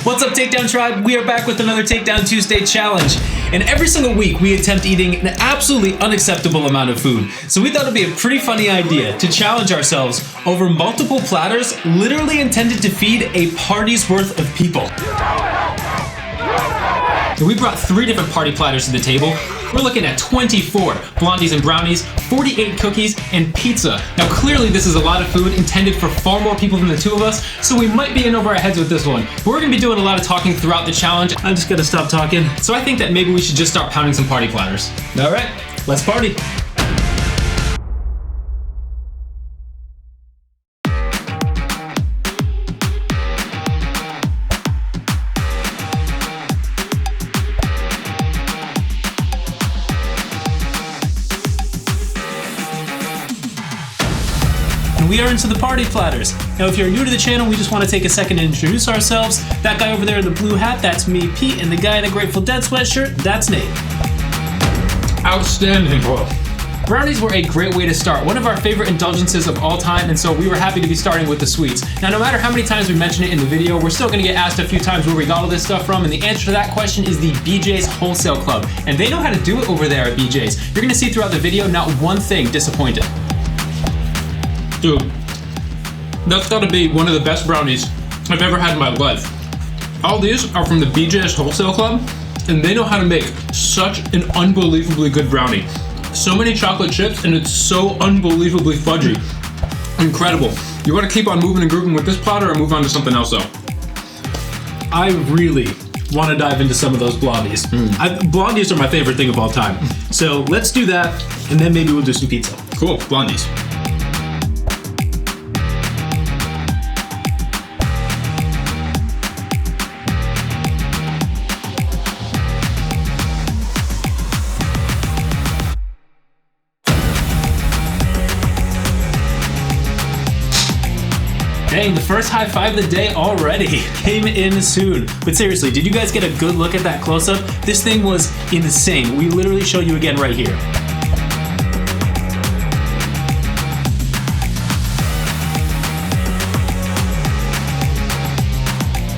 What's up, Takedown Tribe? We are back with another Takedown Tuesday challenge. And every single week, we attempt eating an absolutely unacceptable amount of food. So we thought it'd be a pretty funny idea to challenge ourselves over multiple platters literally intended to feed a party's worth of people. We brought 3 different party platters to the table. We're looking at 24 Blondies and Brownies, 48 cookies, and pizza. Now clearly this is a lot of food intended for far more people than the 2 of us, so we might be in over our heads with this one. But we're gonna be doing a lot of talking throughout the challenge. I'm just gonna stop talking. So I think that maybe we should just start pounding some party platters. All right, let's party. We are into the party platters. Now, if you're new to the channel, we just want to take a second to introduce ourselves. That guy over there in the blue hat, that's me, Pete, and the guy in the Grateful Dead sweatshirt, that's Nate. Outstanding, bro. Brownies were a great way to start, one of our favorite indulgences of all time, and so we were happy to be starting with the sweets. Now, no matter how many times we mention it in the video, we're still gonna get asked a few times where we got all this stuff from, and the answer to that question is the BJ's Wholesale Club, and they know how to do it over there at BJ's. You're gonna see throughout the video, not one thing disappointed. Dude, that's gotta be one of the best brownies I've ever had in my life. All these are from the BJ's Wholesale Club, and they know how to make such an unbelievably good brownie. So many chocolate chips, and it's so unbelievably fudgy. Incredible. You wanna keep on moving and grooving with this platter or move on to something else though? I really want to dive into some of those Blondies. Blondies are my favorite thing of all time. So let's do that, and then maybe we'll do some pizza. Cool, Blondies. Dang, the first high five of the day already came in soon. But seriously, did you guys get a good look at that close-up? This thing was insane. We literally show you again right here.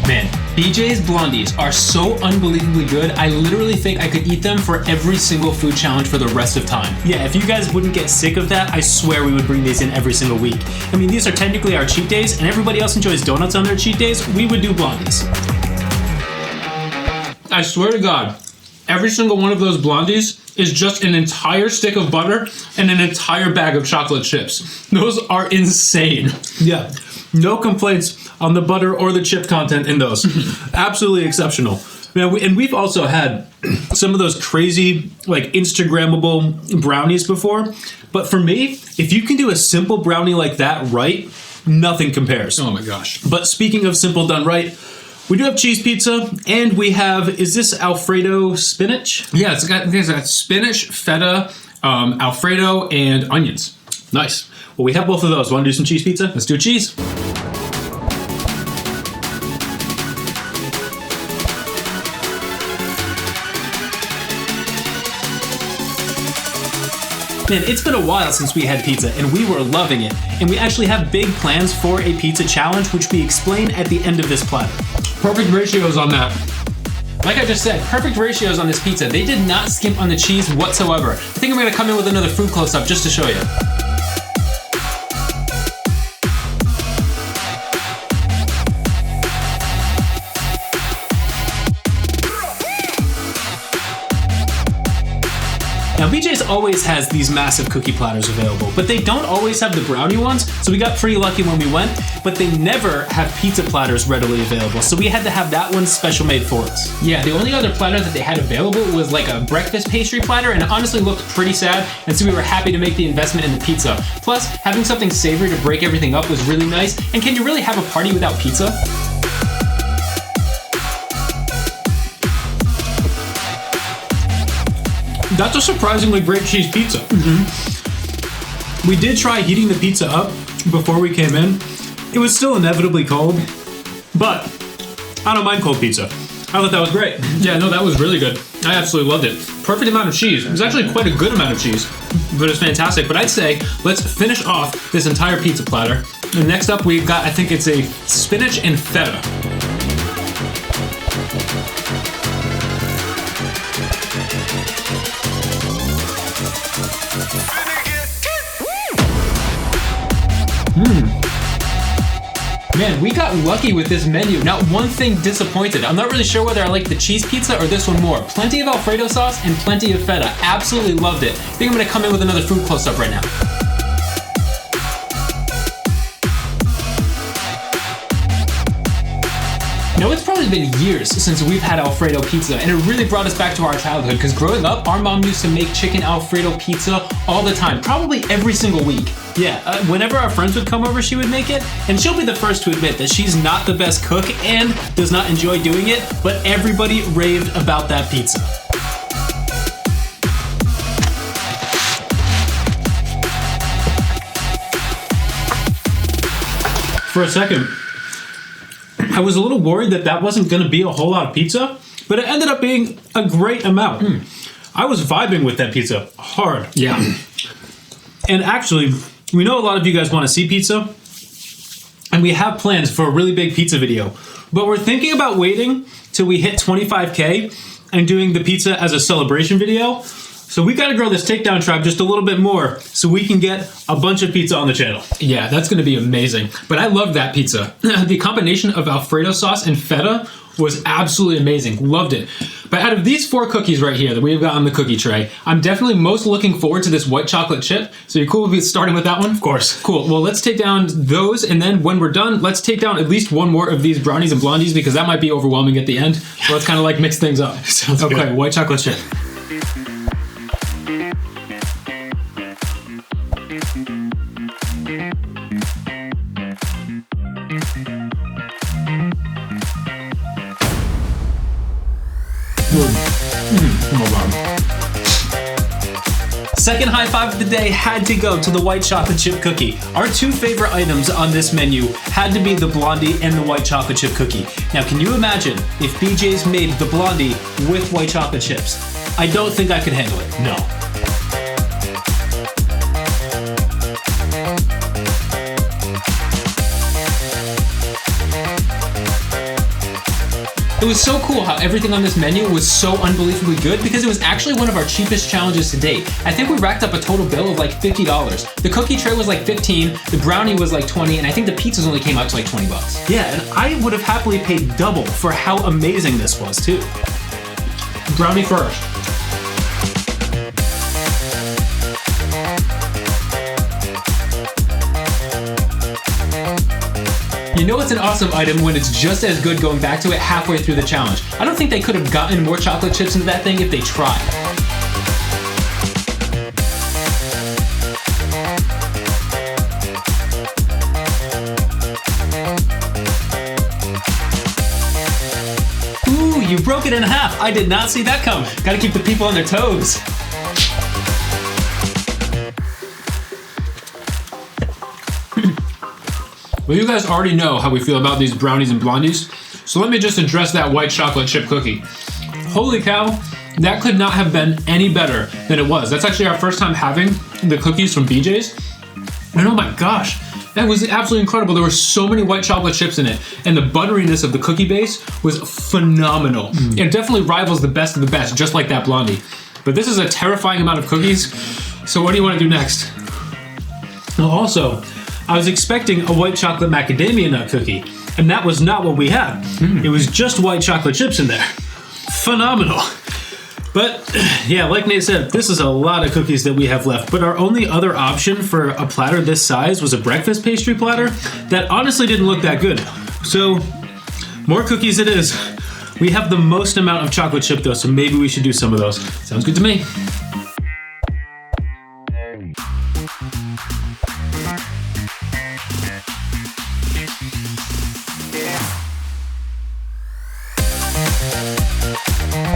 Man, BJ's Blondies are so unbelievably good, I literally think I could eat them for every single food challenge for the rest of time. Yeah, if you guys wouldn't get sick of that, I swear we would bring these in every single week. I mean, these are technically our cheat days, and everybody else enjoys donuts on their cheat days, we would do Blondies. I swear to God, every single one of those Blondies is just an entire stick of butter and an entire bag of chocolate chips. Those are insane. Yeah, no complaints on the butter or the chip content in those. Absolutely exceptional. Man, and we've also had some of those crazy, like, Instagrammable brownies before. But for me, if you can do a simple brownie like that right, nothing compares. Oh my gosh. But speaking of simple done right, we do have cheese pizza, and we have, is this Alfredo spinach? Yeah, it's got spinach, feta, Alfredo, and onions. Nice. Well, we have both of those. Want to do some cheese pizza? Let's do cheese. Man, it's been a while since we had pizza, and we were loving it. And we actually have big plans for a pizza challenge, which we explain at the end of this platter. Perfect ratios on that. Like I just said, perfect ratios on this pizza. They did not skimp on the cheese whatsoever. I think I'm gonna come in with another food close-up just to show you. Now, BJ's always has these massive cookie platters available, but they don't always have the brownie ones, so we got pretty lucky when we went, but they never have pizza platters readily available, so we had to have that one special made for us. Yeah, the only other platter that they had available was like a breakfast pastry platter, and it honestly looked pretty sad, and so we were happy to make the investment in the pizza. Plus, having something savory to break everything up was really nice, and can you really have a party without pizza? That's a surprisingly great cheese pizza. We did try heating the pizza up before we came in. It was still inevitably cold, but I don't mind cold pizza. I thought that was great. Yeah, no, that was really good. I absolutely loved it. Perfect amount of cheese. It was actually quite a good amount of cheese, but it's fantastic. But I'd say let's finish off this entire pizza platter. And next up we've got, I think it's a spinach and feta. we got lucky with this menu. Not one thing disappointed. I'm not really sure whether I like the cheese pizza or this one more. Plenty of Alfredo sauce and plenty of feta. Absolutely loved it. I think I'm gonna come in with another food close-up right now. Now, it's probably been years since we've had Alfredo pizza, and it really brought us back to our childhood, because growing up, our mom used to make chicken Alfredo pizza all the time, probably every single week. Yeah, whenever our friends would come over, she would make it, and she'll be the first to admit that she's not the best cook and does not enjoy doing it, but everybody raved about that pizza. For a second, I was a little worried that that wasn't going to be a whole lot of pizza, but it ended up being a great amount. I was vibing with that pizza hard. Yeah. And actually, we know a lot of you guys want to see pizza, and we have plans for a really big pizza video, but we're thinking about waiting till we hit 25K and doing the pizza as a celebration video. So we got to grow this Takedown tribe just a little bit more so we can get a bunch of pizza on the channel. Yeah, that's going to be amazing. But I love that pizza. The combination of Alfredo sauce and feta was absolutely amazing. Loved it. But out of these 4 cookies right here that we've got on the cookie tray, I'm definitely most looking forward to this white chocolate chip. So you cool with me starting with that one? Of course. Cool. Well, let's take down those, and then when we're done, let's take down at least one more of these brownies and blondies, because that might be overwhelming at the end. So let's kind of like mix things up. Sounds okay, good. White chocolate chip. Second high five of the day had to go to the white chocolate chip cookie. Our 2 favorite items on this menu had to be the Blondie and the white chocolate chip cookie. Now, can you imagine if BJ's made the Blondie with white chocolate chips? I don't think I could handle it. No. It was so cool how everything on this menu was so unbelievably good, because it was actually one of our cheapest challenges to date. I think we racked up a total bill of like $50. The cookie tray was like $15, the brownie was like $20, and I think the pizzas only came out to like $20. Yeah, and I would have happily paid double for how amazing this was too. Brownie first. You know it's an awesome item when it's just as good going back to it halfway through the challenge. I don't think they could have gotten more chocolate chips into that thing if they tried. Ooh, you broke it in half. I did not see that come. Gotta keep the people on their toes. Well, you guys already know how we feel about these brownies and blondies, so let me just address that white chocolate chip cookie. Holy cow, that could not have been any better than it was. That's actually our first time having the cookies from BJ's, and oh my gosh, that was absolutely incredible. There were so many white chocolate chips in it, and the butteriness of the cookie base was phenomenal. It definitely rivals the best of the best, just like that blondie. But this is a terrifying amount of cookies, so what do you want to do next? Also, I was expecting a white chocolate macadamia nut cookie, and that was not what we had. It was just white chocolate chips in there. Phenomenal. But yeah, like Nate said, this is a lot of cookies that we have left, but our only other option for a platter this size was a breakfast pastry platter that honestly didn't look that good. So more cookies it is. We have the most amount of chocolate chip though, so maybe we should do some of those. Sounds good to me.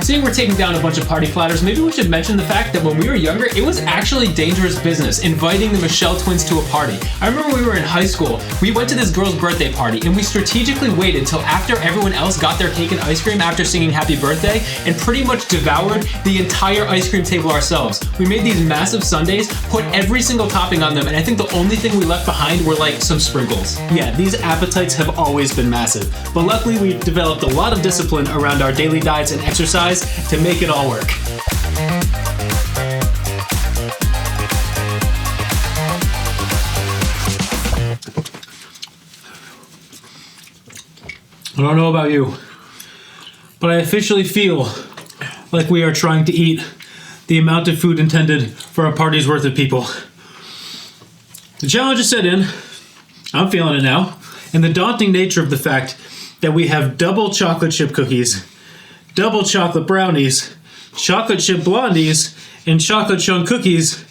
Seeing we're taking down a bunch of party platters, maybe we should mention the fact that when we were younger, it was actually dangerous business inviting the Michel twins to a party. I remember when we were in high school, we went to this girl's birthday party and we strategically waited till after everyone else got their cake and ice cream after singing happy birthday and pretty much devoured the entire ice cream table ourselves. We made these massive sundaes, put every single topping on them, and I think the only thing we left behind were like some sprinkles. Yeah, these appetites have always been massive, but luckily we've developed a lot of discipline around our daily diets and exercise to make it all work. I don't know about you, but I officially feel like we are trying to eat the amount of food intended for a party's worth of people. The challenge is set in. I'm feeling it now. And the daunting nature of the fact that we have double chocolate chip cookies, double chocolate brownies, chocolate chip blondies, and chocolate chunk cookies,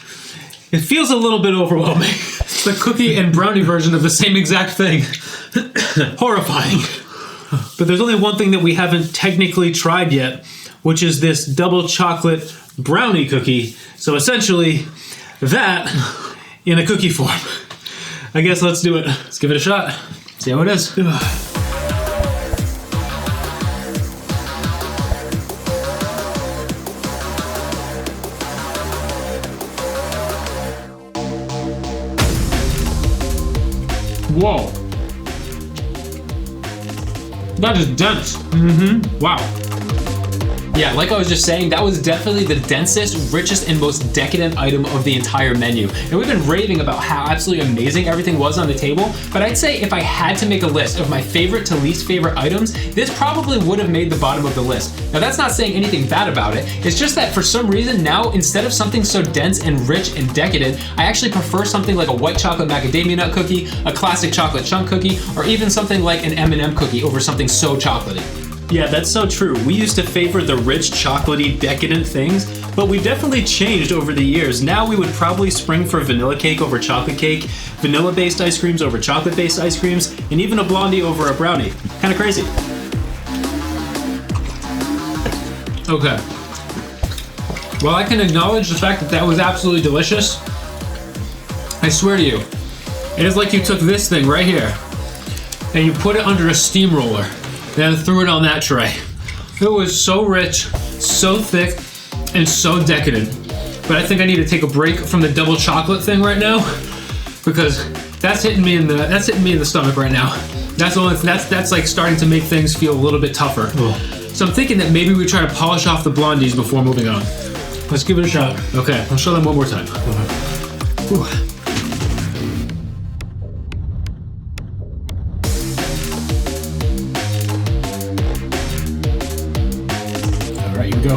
it feels a little bit overwhelming. The cookie and brownie version of the same exact thing. Horrifying. But there's only one thing that we haven't technically tried yet, which is this double chocolate brownie cookie. So essentially, that in a cookie form. I guess let's do it. Let's give it a shot. See how it is. Whoa. That is dense. Mm-hmm. Wow. Yeah, like I was just saying, that was definitely the densest, richest, and most decadent item of the entire menu. And we've been raving about how absolutely amazing everything was on the table, but I'd say if I had to make a list of my favorite to least favorite items, this probably would have made the bottom of the list. Now that's not saying anything bad about it, it's just that for some reason now, instead of something so dense and rich and decadent, I actually prefer something like a white chocolate macadamia nut cookie, a classic chocolate chunk cookie, or even something like an M&M cookie over something so chocolatey. Yeah, that's so true. We used to favor the rich, chocolatey, decadent things, but we've definitely changed over the years. Now we would probably spring for vanilla cake over chocolate cake, vanilla-based ice creams over chocolate-based ice creams, and even a blondie over a brownie. Kind of crazy. Okay. Well, I can acknowledge the fact that that was absolutely delicious. I swear to you, it is like you took this thing right here and you put it under a steamroller. Then threw it on that tray. It was so rich, so thick, and so decadent. But I think I need to take a break from the double chocolate thing right now because that's hitting me in the stomach right now. That's like starting to make things feel a little bit tougher. Ugh. So I'm thinking that maybe we try to polish off the blondies before moving on. Let's give it a shot. Okay, I'll show them one more time. Ooh. Go.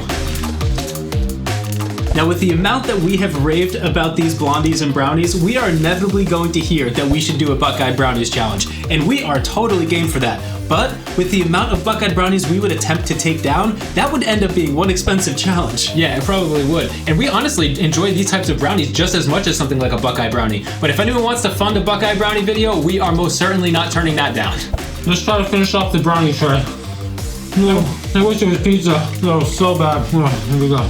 Now with the amount that we have raved about these blondies and brownies, we are inevitably going to hear that we should do a Buckeye Brownies challenge, and we are totally game for that. But with the amount of Buckeye Brownies we would attempt to take down, that would end up being one expensive challenge. Yeah, it probably would. And we honestly enjoy these types of brownies just as much as something like a Buckeye Brownie. But if anyone wants to fund a Buckeye Brownie video, we are most certainly not turning that down. Let's try to finish off the brownie tray. No, I wish it was pizza. That was so bad. Oh, here we go.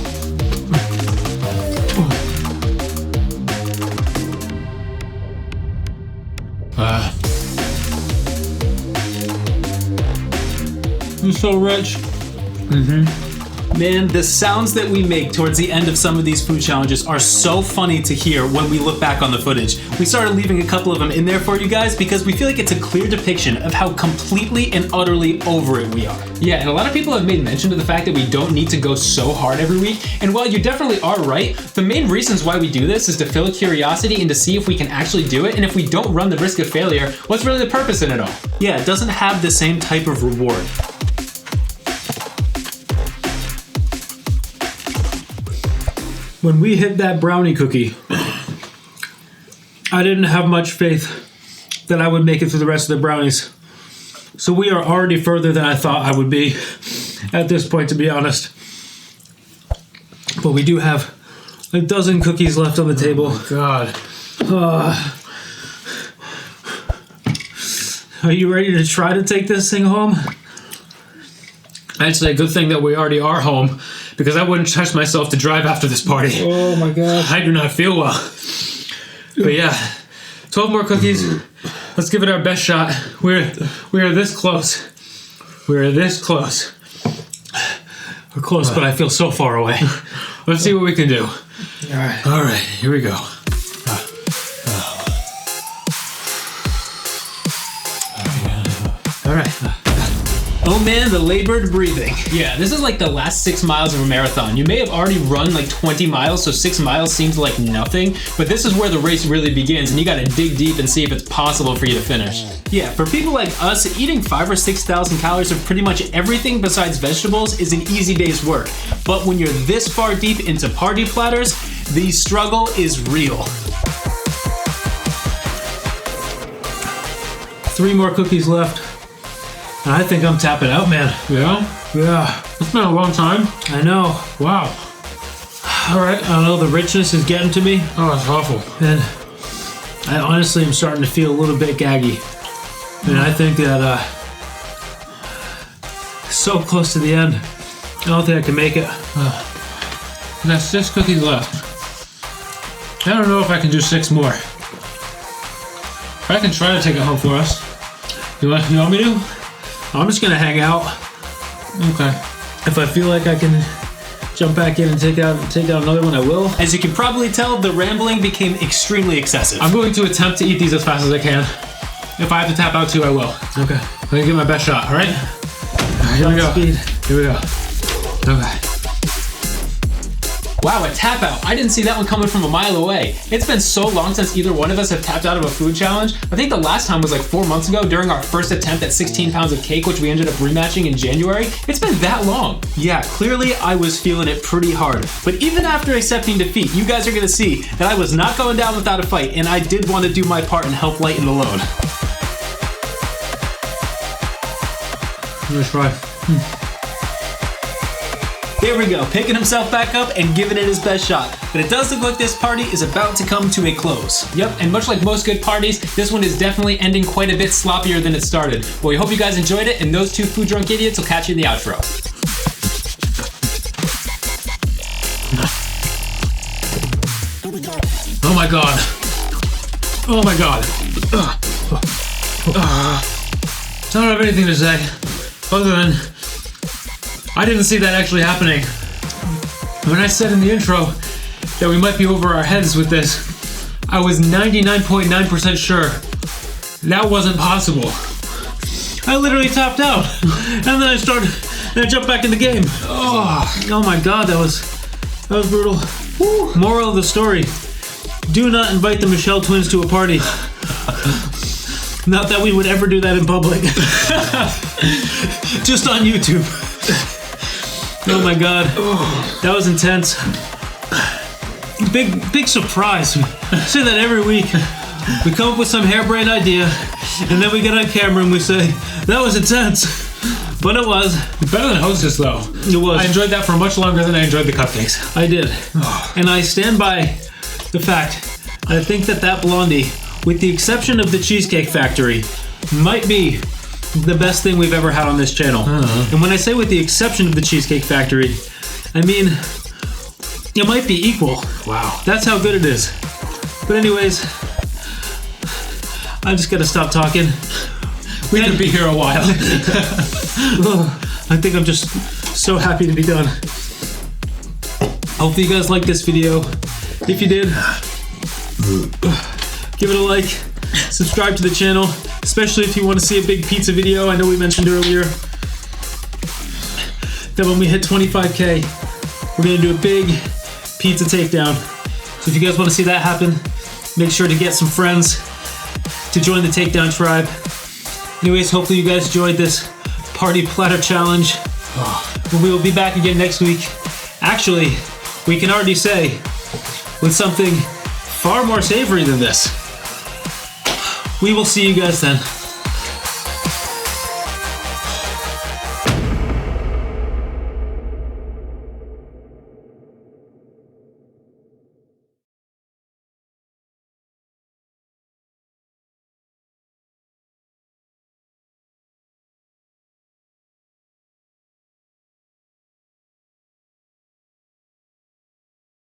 It's so rich. Mm-hmm. Man, the sounds that we make towards the end of some of these food challenges are so funny to hear when we look back on the footage. We started leaving a couple of them in there for you guys because we feel like it's a clear depiction of how completely and utterly over it we are. Yeah, and a lot of people have made mention of the fact that we don't need to go so hard every week. And while you definitely are right, the main reasons why we do this is to fill a curiosity and to see if we can actually do it. And if we don't run the risk of failure, what's really the purpose in it all? Yeah, it doesn't have the same type of reward. When we hit that brownie cookie, I didn't have much faith that I would make it through the rest of the brownies. So we are already further than I thought I would be at this point, to be honest. But we do have a dozen cookies left on the table. Oh God. Are you ready to try to take this thing home? I'd say a good thing that we already are home, because I wouldn't trust myself to drive after this party. Oh my God. I do not feel well. But yeah, 12 more cookies. Let's give it our best shot. We are this close. We are this close. We're close, but I feel so far away. Let's see what we can do. All right, here we go. All right. Oh Oh man, the labored breathing. Yeah, this is like the last 6 miles of a marathon. You may have already run like 20 miles, so 6 miles seems like nothing, but this is where the race really begins, and you gotta dig deep and see if it's possible for you to finish. Yeah, for people like us, eating 5,000 or 6,000 calories of pretty much everything besides vegetables is an easy day's work. But when you're this far deep into party platters, the struggle is real. 3 more cookies left. And I think I'm tapping out, man. Yeah? Yeah. It's been a long time. I know. Wow. All right, I don't know, the richness is getting to me. Oh, it's awful. And I honestly am starting to feel a little bit gaggy. And I think that, so close to the end, I don't think I can make it. There's 6 cookies left. I don't know if I can do 6 more. I can try to take it home for us. You want me to? I'm just gonna hang out. Okay. If I feel like I can jump back in and take out another one, I will. As you can probably tell, the rambling became extremely excessive. I'm going to attempt to eat these as fast as I can. If I have to tap out too, I will. Okay. I'm gonna give my best shot, alright? Here we go. Here we go. Okay. Wow, a tap out. I didn't see that one coming from a mile away. It's been so long since either one of us have tapped out of a food challenge. I think the last time was like 4 months ago during our first attempt at 16 pounds of cake, which we ended up rematching in January. It's been that long. Yeah, clearly I was feeling it pretty hard. But even after accepting defeat, you guys are gonna see that I was not going down without a fight, and I did want to do my part and help lighten the load. Let's try. There we go, picking himself back up and giving it his best shot. But it does look like this party is about to come to a close. Yep, and much like most good parties, this one is definitely ending quite a bit sloppier than it started. Well, we hope you guys enjoyed it, and those 2 food drunk idiots will catch you in the outro. Oh my god. Oh my god. I don't have anything to say other than I didn't see that actually happening. When I said in the intro that we might be over our heads with this, I was 99.9% sure that wasn't possible. I literally tapped out, and then I jumped back in the game. Oh my god, that was brutal. Woo. Moral of the story: do not invite the Michel twins to a party. Not that we would ever do that in public. Just on YouTube. Oh my god, that was intense. Big surprise. We say that every week. We come up with some harebrained idea, and then we get on camera and we say, that was intense. But it was. Better than Hostess though. It was. I enjoyed that for much longer than I enjoyed the cupcakes. I did. And I stand by the fact that I think that Blondie, with the exception of the Cheesecake Factory, might be the best thing we've ever had on this channel. And when I say with the exception of the Cheesecake Factory, I mean, it might be equal. Wow. That's how good it is. But anyways, I just gotta stop talking. We could be here a while. I think I'm just so happy to be done. Hopefully you guys liked this video. If you did, give it a like, subscribe to the channel, especially if you want to see a big pizza video. I know we mentioned earlier that when we hit 25K, we're gonna do a big pizza takedown. So if you guys want to see that happen, make sure to get some friends to join the Takedown tribe. Anyways, hopefully you guys enjoyed this party platter challenge. We will be back again next week. Actually, we can already say with something far more savory than this. We will see you guys then.